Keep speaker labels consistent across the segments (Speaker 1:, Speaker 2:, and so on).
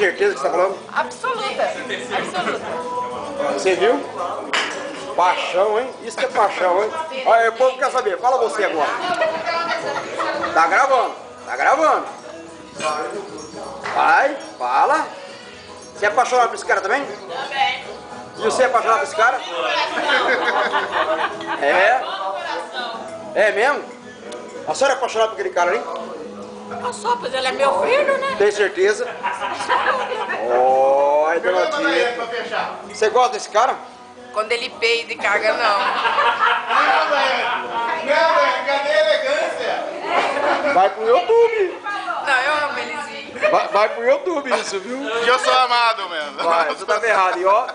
Speaker 1: certeza que você tá falando?
Speaker 2: Absoluta. Absoluta.
Speaker 1: Você viu? Paixão, hein? Isso que é paixão, hein? Olha, o povo quer saber. Fala você agora. Tá gravando. Tá gravando. Vai, fala. Você é apaixonado por esse cara também?
Speaker 2: Também.
Speaker 1: E você é apaixonado por esse cara? É? É mesmo? A senhora é apaixonada por aquele cara ali?
Speaker 2: Eu sou, pois ele é meu filho, né?
Speaker 1: Tem certeza? Oi, dona Tia. Você gosta desse cara?
Speaker 2: Quando ele peida e caga, não.
Speaker 3: Cadê a elegância?
Speaker 1: Vai pro YouTube.
Speaker 2: Não, eu amo Elisinho.
Speaker 1: Vai pro YouTube isso, viu?
Speaker 3: Que eu sou amado mesmo.
Speaker 1: Vai, você tá errado. E ó,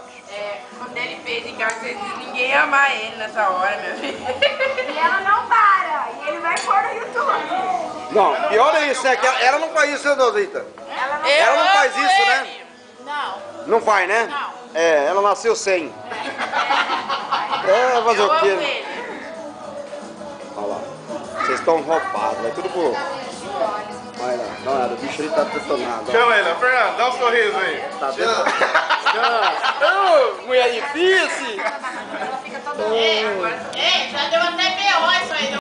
Speaker 2: Quando ele peida e caga, você diz, ninguém ama ele nessa hora, minha filha.
Speaker 4: E ela não para, e ele vai pôr no YouTube.
Speaker 1: não, pior é isso, né? Que ela não faz isso, né, Dosita? Ela não faz
Speaker 2: amo
Speaker 1: isso,
Speaker 2: ele.
Speaker 1: né?
Speaker 4: Não.
Speaker 1: Não faz, né?
Speaker 2: Não.
Speaker 1: É, ela nasceu sem. É, fazer
Speaker 2: Eu
Speaker 1: o
Speaker 2: amo
Speaker 1: quê?
Speaker 2: ele.
Speaker 1: Olha lá. Vocês estão roubados, vai tudo pro... Vai lá, dá uma olhada, o bicho ali tá detonado.
Speaker 3: Chama ele, Fernando, dá um sorriso aí.
Speaker 1: Tá detonado. Ô, mulher difícil!
Speaker 2: Ei, já deu até B.O. isso aí.